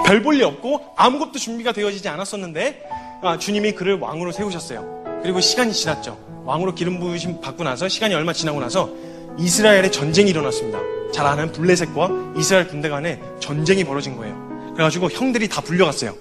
별 볼 일 없고 아무것도 준비가 되어지지 않았었는데 주님이 그를 왕으로 세우셨어요. 그리고 시간이 지났죠. 왕으로 기름 부으심 받고 나서 시간이 얼마 지나고 나서 이스라엘에 전쟁이 일어났습니다. 잘 아는 블레셋과 이스라엘 군대 간에 전쟁이 벌어진 거예요. 그래가지고 형들이 다 불려갔어요.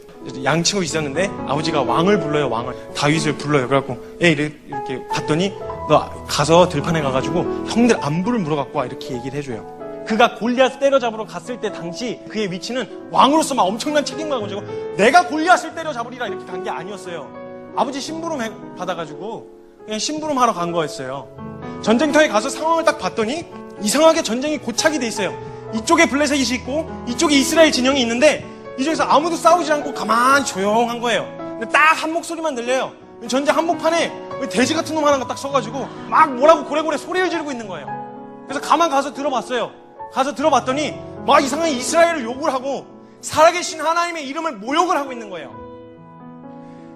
양치고 있었는데 아버지가 왕을 불러요. 왕을 다윗을 불러요. 그래갖고 이렇게 봤더니 너 가서 들판에 가가지고 형들 안부를 물어갖고 와, 이렇게 얘기를 해줘요. 그가 골리앗을 때려잡으러 갔을 때 당시 그의 위치는 왕으로서 막 엄청난 책임감을 가지고 내가 골리앗을 때려잡으리라 이렇게 간 게 아니었어요. 아버지 심부름 받아가지고 그냥 심부름 하러 간 거였어요. 전쟁터에 가서 상황을 딱 봤더니 이상하게 전쟁이 고착이 돼 있어요. 이쪽에 블레셋이 있고 이쪽에 이스라엘 진영이 있는데 이쪽에서 아무도 싸우지 않고 가만히 조용한 거예요. 근데 딱 한 목소리만 들려요. 전쟁 한복판에 돼지 같은 놈 하나가 딱 서가지고 막 뭐라고 고래고래 소리를 지르고 있는 거예요. 그래서 가만 가서 들어봤어요. 가서 들어봤더니 막 이상하게 이스라엘을 욕을 하고 살아계신 하나님의 이름을 모욕을 하고 있는 거예요.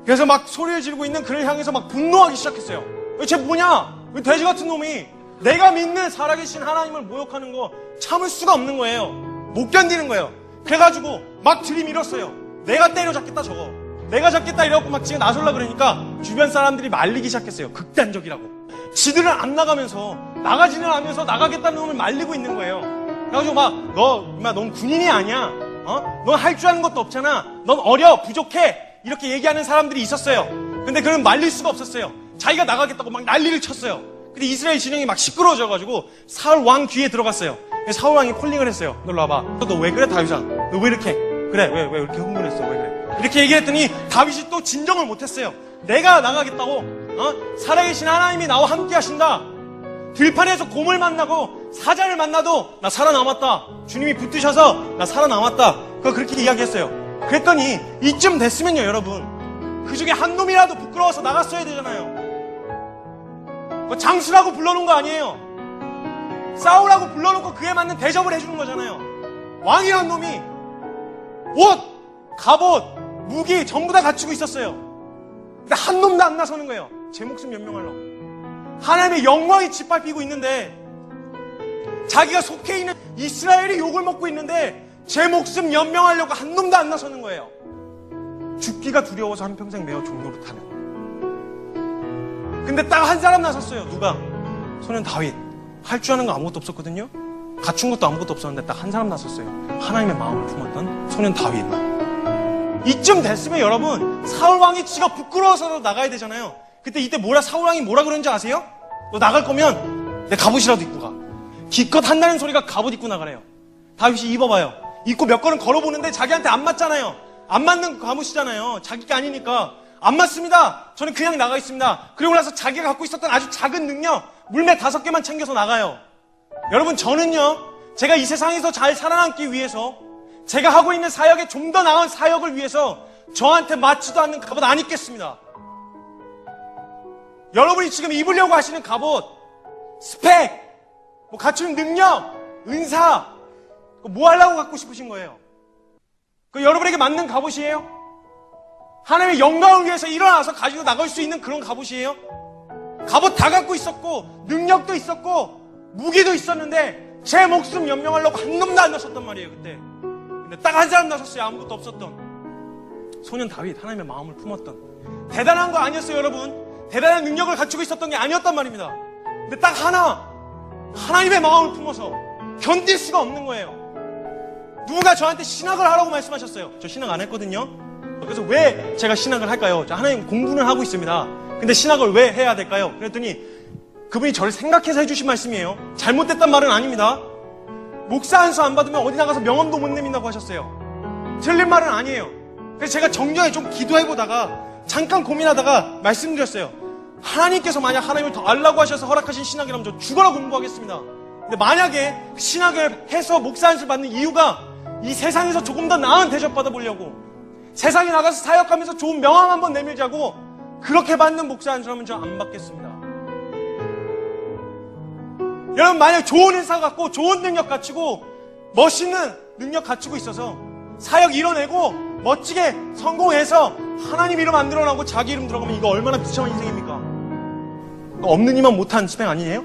그래서 막 소리를 지르고 있는 그를 향해서 막 분노하기 시작했어요. 쟤 뭐냐? 왜 돼지 같은 놈이 내가 믿는 살아계신 하나님을 모욕하는 거 참을 수가 없는 거예요. 못 견디는 거예요. 그래가지고 막 들이밀었어요. 내가 때려잡겠다 저거. 내가 잡겠다 이래갖고 막 지금 나설라 그러니까 주변 사람들이 말리기 시작했어요. 극단적이라고. 지들은 안 나가면서 나가지는 않으면서 나가겠다는 놈을 말리고 있는 거예요. 그래가지고 막 넌 군인이 아니야. 넌 할 줄 아는 것도 없잖아. 넌 어려 부족해. 이렇게 얘기하는 사람들이 있었어요. 근데 그는 말릴 수가 없었어요. 자기가 나가겠다고 막 난리를 쳤어요. 근데 이스라엘 진영이 막 시끄러워져가지고 사울 왕 귀에 들어갔어요. 사울 왕이 콜링을 했어요. 너 일로 와봐. 너 왜 그래 다윗아? 너 왜 이렇게 그래? 왜 이렇게 흥분했어? 왜 그래? 이렇게 얘기했더니 다윗이 또 진정을 못했어요. 내가 나가겠다고. 살아계신 하나님이 나와 함께 하신다. 들판에서 곰을 만나고 사자를 만나도 나 살아남았다. 주님이 붙드셔서 나 살아남았다. 그렇게 이야기했어요. 그랬더니 이쯤 됐으면요 여러분, 그 중에 한 놈이라도 부끄러워서 나갔어야 되잖아요. 장수라고 불러놓은 거 아니에요. 싸우라고 불러놓고 그에 맞는 대접을 해주는 거잖아요. 왕이란 놈이 옷, 갑옷, 무기 전부 다 갖추고 있었어요. 근데 한 놈도 안 나서는 거예요. 제 목숨 연명하려고. 하나님의 영광이 짓밟히고 있는데, 자기가 속해 있는 이스라엘이 욕을 먹고 있는데 제 목숨 연명하려고 한 놈도 안 나서는 거예요. 죽기가 두려워서 한평생 매어 종로를 타는. 근데 딱 한 사람 나섰어요. 누가? 소년 다윗. 할 줄 아는 거 아무것도 없었거든요. 갖춘 것도 아무것도 없었는데 딱 한 사람 나섰어요. 하나님의 마음을 품었던 소년 다윗. 이쯤 됐으면 여러분, 사울왕이 지가 부끄러워서 나가야 되잖아요. 이때 사울왕이 뭐라 그러는지 아세요? 너 나갈 거면 내 갑옷이라도 입고 가. 기껏 한다는 소리가 갑옷 입고 나가래요. 다윗이 입어봐요. 입고 몇 걸음 걸어보는데 자기한테 안 맞잖아요. 안 맞는 갑옷이잖아요. 자기가 아니니까. 안 맞습니다. 저는 그냥 나가 있습니다. 그리고 나서 자기가 갖고 있었던 아주 작은 능력, 물매 5개만 챙겨서 나가요. 여러분, 저는요, 제가 이 세상에서 잘 살아남기 위해서, 제가 하고 있는 사역에 좀 더 나은 사역을 위해서 저한테 맞지도 않는 갑옷 안 입겠습니다. 여러분이 지금 입으려고 하시는 갑옷, 스펙, 갖추는 능력, 은사, 뭐 하려고 갖고 싶으신 거예요? 여러분에게 맞는 갑옷이에요? 하나님의 영광을 위해서 일어나서 가지고 나갈 수 있는 그런 갑옷이에요? 갑옷 다 갖고 있었고 능력도 있었고 무기도 있었는데 제 목숨 연명하려고 한 놈도 안 나섰단 말이에요. 그때. 근데 딱 한 사람 나섰어요. 아무것도 없었던 소년 다윗, 하나님의 마음을 품었던. 대단한 거 아니었어요, 여러분. 대단한 능력을 갖추고 있었던 게 아니었단 말입니다. 근데 딱 하나님의 마음을 품어서 견딜 수가 없는 거예요. 누군가 저한테 신학을 하라고 말씀하셨어요. 저 신학 안 했거든요. 그래서 왜 제가 신학을 할까요? 하나님 공부는 하고 있습니다. 근데 신학을 왜 해야 될까요? 그랬더니 그분이 저를 생각해서 해주신 말씀이에요. 잘못됐단 말은 아닙니다. 목사 한 수 안 받으면 어디 나가서 명함도 못 내민다고 하셨어요. 틀린 말은 아니에요. 그래서 제가 정중하게 좀 기도해보다가 잠깐 고민하다가 말씀드렸어요. 하나님께서 만약 하나님을 더 알라고 하셔서 허락하신 신학이라면 저 죽어라 공부하겠습니다. 근데 만약에 신학을 해서 목사 한 수 받는 이유가 이 세상에서 조금 더 나은 대접 받아보려고, 세상에 나가서 사역하면서 좋은 명함 한번 내밀자고 그렇게 받는 목사 한 사람은 저 안 받겠습니다. 여러분, 만약 좋은 인사 갖고 좋은 능력 갖추고 멋있는 능력 갖추고 있어서 사역 이뤄내고 멋지게 성공해서 하나님 이름 안 드러나고 자기 이름 들어가면 이거 얼마나 비참한 인생입니까? 이거 없는 이만 못한 스펙 아니에요?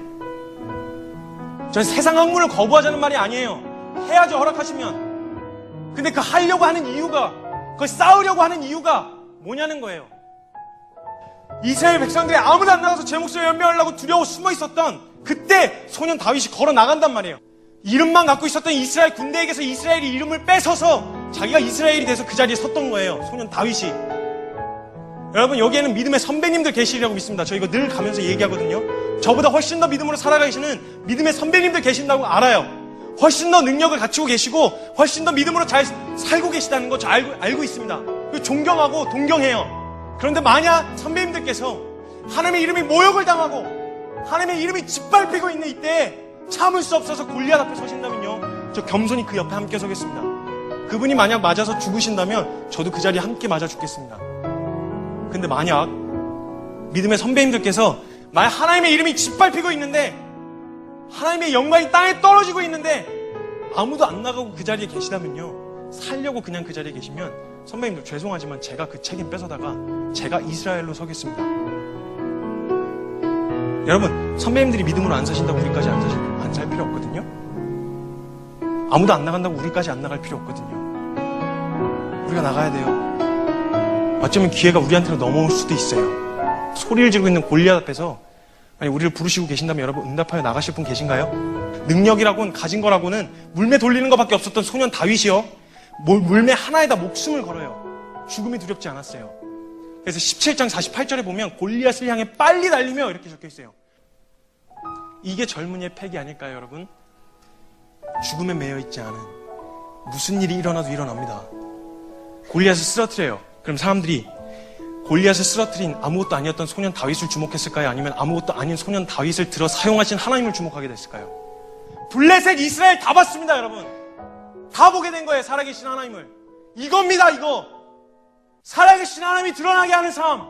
전 세상 학문을 거부하자는 말이 아니에요. 해야죠, 허락하시면. 근데 그 하려고 하는 이유가, 그 싸우려고 하는 이유가 뭐냐는 거예요. 이스라엘 백성들이 아무도 안 나가서 제 목소리 연명하려고 두려워 숨어 있었던 그때 소년 다윗이 걸어 나간단 말이에요. 이름만 갖고 있었던 이스라엘 군대에게서 이스라엘이 이름을 뺏어서 자기가 이스라엘이 돼서 그 자리에 섰던 거예요. 소년 다윗이. 여러분, 여기에는 믿음의 선배님들 계시리라고 믿습니다. 저 이거 늘 가면서 얘기하거든요. 저보다 훨씬 더 믿음으로 살아가시는 믿음의 선배님들 계신다고 알아요. 훨씬 더 능력을 갖추고 계시고 훨씬 더 믿음으로 잘 살고 계시다는 거 저 알고 있습니다. 존경하고 동경해요. 그런데 만약 선배님들께서 하나님의 이름이 모욕을 당하고 하나님의 이름이 짓밟히고 있는 이때 참을 수 없어서 골리앗 앞에 서신다면요, 저 겸손히 그 옆에 함께 서겠습니다. 그분이 만약 맞아서 죽으신다면 저도 그 자리에 함께 맞아 죽겠습니다. 근데 만약 믿음의 선배님들께서 만약 하나님의 이름이 짓밟히고 있는데 하나님의 영광이 땅에 떨어지고 있는데 아무도 안 나가고 그 자리에 계시다면요, 살려고 그냥 그 자리에 계시면 선배님들 죄송하지만 제가 그 책임 뺏어다가 제가 이스라엘로 서겠습니다. 여러분, 선배님들이 믿음으로 안 사신다고 우리까지 안 살 필요 없거든요. 아무도 안 나간다고 우리까지 안 나갈 필요 없거든요. 우리가 나가야 돼요. 어쩌면 기회가 우리한테로 넘어올 수도 있어요. 소리를 지르고 있는 골리앗 앞에서 만약 우리를 부르시고 계신다면 여러분 응답하여 나가실 분 계신가요? 능력이라고는 가진 거라고는 물매 돌리는 것밖에 없었던 소년 다윗이요, 물매 하나에다 목숨을 걸어요. 죽음이 두렵지 않았어요. 그래서 17장 48절에 보면 골리앗을 향해 빨리 달리며 이렇게 적혀 있어요. 이게 젊은이의 패기 아닐까요, 여러분? 죽음에 매여 있지 않은, 무슨 일이 일어나도 일어납니다. 골리앗을 쓰러뜨려요. 그럼 사람들이 골리앗을 쓰러뜨린 아무것도 아니었던 소년 다윗을 주목했을까요? 아니면 아무것도 아닌 소년 다윗을 들어 사용하신 하나님을 주목하게 됐을까요? 블레셋 이스라엘 다 봤습니다, 여러분. 다 보게 된 거예요, 살아계신 하나님을. 이겁니다, 이거. 살아계신 하나님이 드러나게 하는 삶.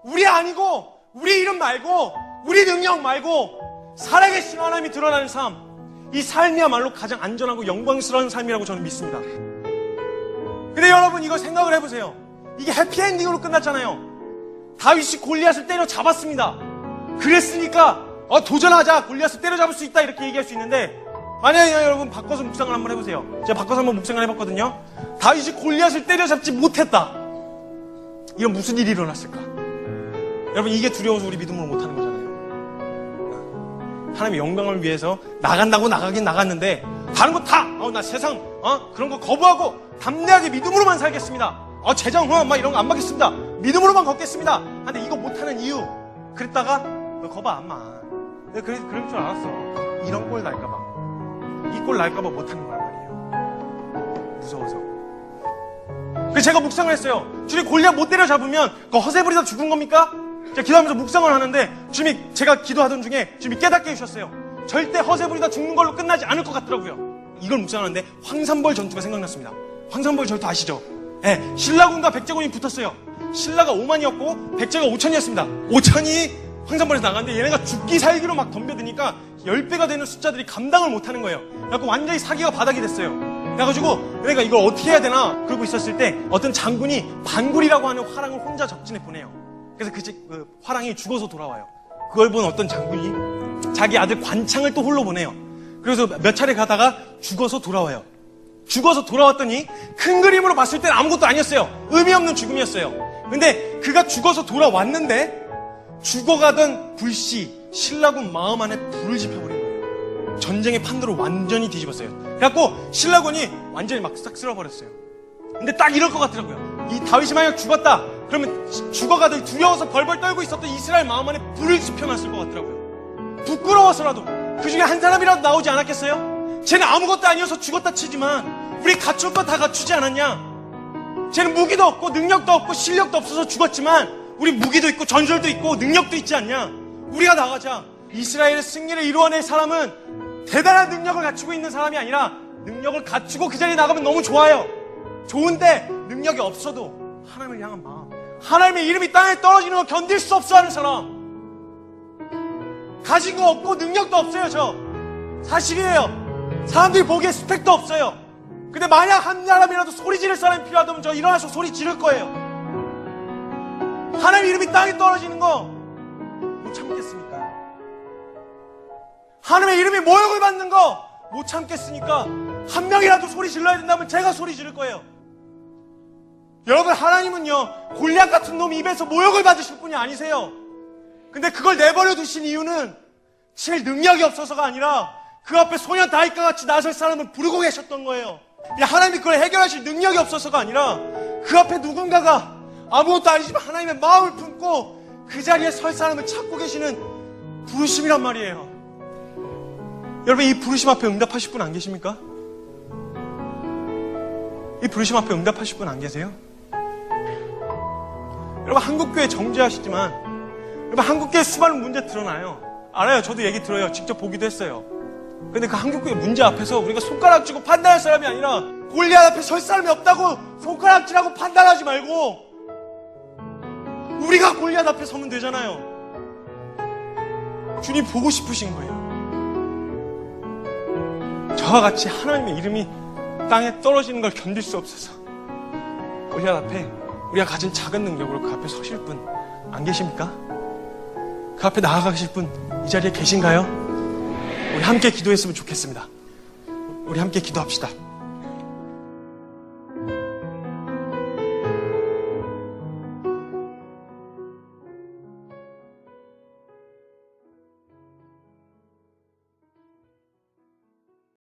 우리 아니고, 우리 이름 말고, 우리 능력 말고, 살아계신 하나님이 드러나는 삶. 이 삶이야말로 가장 안전하고 영광스러운 삶이라고 저는 믿습니다. 근데 여러분, 이거 생각을 해보세요. 이게 해피엔딩으로 끝났잖아요. 다윗이 골리앗을 때려 잡았습니다. 그랬으니까 도전하자, 골리앗을 때려잡을 수 있다, 이렇게 얘기할 수 있는데, 만약에 여러분 바꿔서 묵상을 한번 해보세요. 제가 바꿔서 한번 묵상을 해봤거든요. 다윗이 골리앗을 때려잡지 못했다. 이건 무슨 일이 일어났을까? 여러분, 이게 두려워서 우리 믿음으로 못하는 거잖아요. 하나님의 영광을 위해서 나간다고 나가긴 나갔는데 다른 거 다 나 세상 그런 거 거부하고 담대하게 믿음으로만 살겠습니다. 재정 막 이런 거 안 받겠습니다. 믿음으로만 걷겠습니다. 근데 이거 못하는 이유, 그랬다가 너 거봐 안마. 내가 그럴 줄 알았어. 이런 꼴 날까봐, 이 꼴 날까봐 못하는 거란 말이에요. 무서워서. 그래서 제가 묵상을 했어요. 주님, 골리앗 못 때려잡으면 그 허세 부리다 죽은 겁니까? 제가 기도하면서 묵상을 하는데 주님이, 제가 기도하던 중에 주님이 깨닫게 해주셨어요. 절대 허세 부리다 죽는 걸로 끝나지 않을 것 같더라고요. 이걸 묵상하는데 황산벌 전투가 생각났습니다. 황산벌 전투 아시죠? 네, 신라군과 백제군이 붙었어요. 신라가 5만이었고 백제가 5천이었습니다. 5천이 황산벌에서 나갔는데 얘네가 죽기 살기로 막 덤벼드니까 10배가 되는 숫자들이 감당을 못하는 거예요. 그래서 완전히 사기가 바닥이 됐어요. 그래가지고 내가 이걸 어떻게 해야 되나 그러고 있었을 때 어떤 장군이 반굴이라고 하는 화랑을 혼자 적진에 보내요. 그래서 그 화랑이 죽어서 돌아와요. 그걸 본 어떤 장군이 자기 아들 관창을 또 홀로 보내요. 그래서 몇 차례 가다가 죽어서 돌아와요. 죽어서 돌아왔더니 큰 그림으로 봤을 때는 아무것도 아니었어요. 의미 없는 죽음이었어요. 근데 그가 죽어서 돌아왔는데 죽어가던 불씨, 신라군 마음 안에 불을 지펴버린 거예요. 전쟁의 판도를 완전히 뒤집었어요. 그래갖고 신라군이 완전히 막 싹 쓸어버렸어요. 근데 딱 이럴 것 같더라고요. 이 다윗이 만약 죽었다 그러면 죽어가던 두려워서 벌벌 떨고 있었던 이스라엘 마음 안에 불을 지펴놨을 것 같더라고요. 부끄러워서라도 그 중에 한 사람이라도 나오지 않았겠어요? 쟤는 아무것도 아니어서 죽었다 치지만 우리 갖출 거 다 갖추지 않았냐? 쟤는 무기도 없고 능력도 없고 실력도 없어서 죽었지만 우리 무기도 있고 전술도 있고 능력도 있지 않냐? 우리가 나가자. 이스라엘의 승리를 이루어낼 사람은 대단한 능력을 갖추고 있는 사람이 아니라 능력을 갖추고 그 자리에 나가면 너무 좋아요. 좋은데 능력이 없어도 하나님을 향한 마음, 하나님의 이름이 땅에 떨어지는 거 견딜 수 없어 하는 사람. 가진 거 없고 능력도 없어요. 저 사실이에요. 사람들이 보기에 스펙도 없어요. 근데 만약 한 사람이라도 소리 지를 사람이 필요하다면 저 일어나서 소리 지를 거예요. 하나님의 이름이 땅에 떨어지는 거 못 참겠습니까? 하나님의 이름이 모욕을 받는 거 못 참겠으니까 한 명이라도 소리 질러야 된다면 제가 소리 지를 거예요. 여러분, 하나님은요, 골리앗 같은 놈 입에서 모욕을 받으실 분이 아니세요. 근데 그걸 내버려 두신 이유는 칠 능력이 없어서가 아니라 그 앞에 소년 다윗과 같이 나설 사람을 부르고 계셨던 거예요. 하나님이 그걸 해결하실 능력이 없어서가 아니라 그 앞에 누군가가 아무것도 아니지만 하나님의 마음을 품고 그 자리에 설 사람을 찾고 계시는 부르심이란 말이에요. 여러분, 이 부르심 앞에 응답하실 분 안 계십니까? 이 부르심 앞에 응답하실 분 안 계세요? 여러분, 한국교회 정죄하시지만 여러분, 한국교회 수많은 문제 드러나요. 알아요. 저도 얘기 들어요. 직접 보기도 했어요. 근데 그 한국교회 문제 앞에서 우리가 손가락쥐고 판단할 사람이 아니라 골리앗 앞에 설 사람이 없다고 손가락질하고 판단하지 말고 우리가 골리앗 앞에 서면 되잖아요. 주님 보고 싶으신 거예요. 저와 같이 하나님의 이름이 땅에 떨어지는 걸 견딜 수 없어서 골리앗 앞에 우리가 가진 작은 능력으로 그 앞에 서실 분 안 계십니까? 그 앞에 나아가실 분 이 자리에 계신가요? 우리 함께 기도했으면 좋겠습니다. 우리 함께 기도합시다.